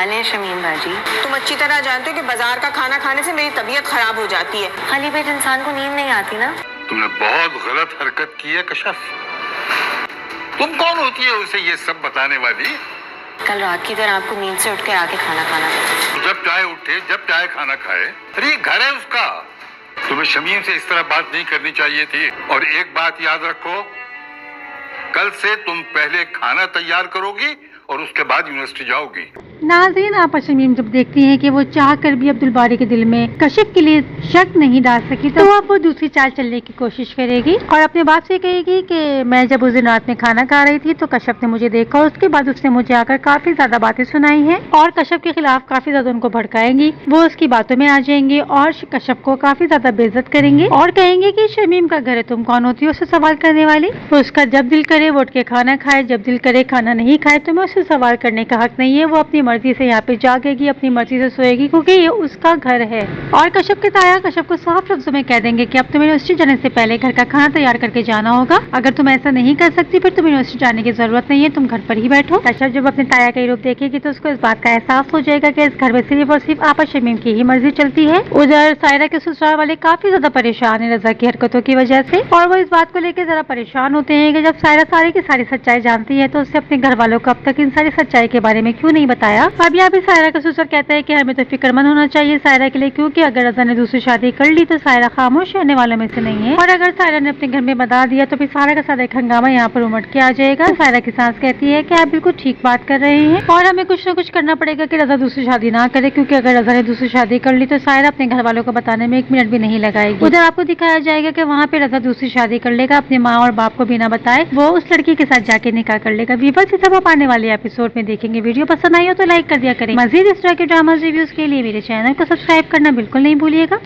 हाल है शमीम बाजी? तुम अच्छी तरह जानते हो कि बाजार का खाना खाने से मेरी तबीयत खराब हो जाती है। खाली पेट इंसान को नींद नहीं आती ना। तुमने बहुत गलत हरकत की है कशफ। तुम कौन होती है उसे ये सब बताने वाली? कल रात की तरह आपको नींद से उठ कर आके खाना खाना पड़ा। जब चाहे उठे, जब चाहे खाना खाए। अरे ये घर है उसका। तुम्हें शमीम से इस तरह बात नहीं करनी चाहिए थी। और एक बात याद रखो, कल से तुम पहले खाना तैयार करोगी और उसके बाद यूनिवर्सिटी जाओगी। नाज़रीन, आपा शमीम जब देखती हैं कि वो चाह कर भी अब्दुल बारी के दिल में कशिफ के लिए शक नहीं डाल सकी, तो अब वो दूसरी चाल चलने की कोशिश करेगी और अपने बाप से कहेगी कि मैं जब उस दिन रात में खाना खा रही थी तो कशिफ ने मुझे देखा और उसके बाद उसने मुझे आकर काफी ज्यादा बातें सुनाई हैं और कशिफ के खिलाफ काफी ज्यादा उनको भड़काएंगी। वो उसकी बातों में आ जाएंगे और कशिफ को काफी ज्यादा बेइज्जत करेंगे और कहेंगे कि शमीम का घर है, तुम कौन होती हो उससे सवाल करने वाली। वो उसका जब दिल करे वो उठ के खाना खाए, जब दिल करे खाना नहीं खाए, तुम्हें उससे सवाल करने का हक नहीं है। वो अपनी मर्जी से यहाँ पे जागेगी, अपनी मर्जी से सोएगी क्योंकि ये उसका घर है। और कशिफ के ताया कशिफ को साफ लफ्जों में कह देंगे कि अब तुम्हें यूनिवर्सिटी जाने से पहले घर का खाना तैयार करके जाना होगा। अगर तुम ऐसा नहीं कर सकती फिर तुम्हें यूनिवर्सिटी जाने की जरूरत नहीं है, तुम घर पर ही बैठो। कशिफ जब अपने ताया का रूप देखेगी तो उसको इस बात का एहसास हो जाएगा कि इस घर में सिर्फ और सिर्फ आपा शमीम की ही मर्जी चलती है। उधर सायरा के ससुराल वाले काफी ज्यादा परेशान है रजा की हरकतों की वजह से और वो इस बात को लेकर जरा परेशान होते हैं कि जब सायरा सारी की सारी सच्चाई जानती है तो उससे अपने घर वालों को अब तक इन सारी सच्चाई के बारे में क्यों नहीं बताया। अब यहाँ पे सायरा का ससुर कहता है कि हमें तो फिक्रमंद होना चाहिए सायरा के लिए, क्योंकि अगर रजा ने दूसरी शादी कर ली तो सायरा खामोश रहने वालों में से नहीं है और अगर सायरा ने अपने घर में बता दिया तो फिर सारा का सारा एक हंगामा यहाँ पर उमड़ के आ जाएगा। सायरा की सास कहती है कि आप बिल्कुल ठीक बात कर रहे हैं और हमें कुछ न कुछ करना पड़ेगा कि रजा दूसरी शादी ना करे, क्योंकि अगर रजा ने दूसरी शादी कर ली तो सायरा अपने घर वालों को बताने में 1 मिनट भी नहीं लगाएगी। उधर आपको दिखाया जाएगा कि वहाँ पे रजा दूसरी शादी कर लेगा, अपने माँ और बाप को बिना बताए वो उस लड़की के साथ जाके निकाह कर लेगा। वीवर्स, सब आप आने वाले एपिसोड में देखेंगे। वीडियो पसंद आई हो तो लाइक कर दिया करें। मजीद इस तरह के ड्रामा रिव्यूज के लिए मेरे चैनल को सब्सक्राइब करना बिल्कुल नहीं भूलिएगा।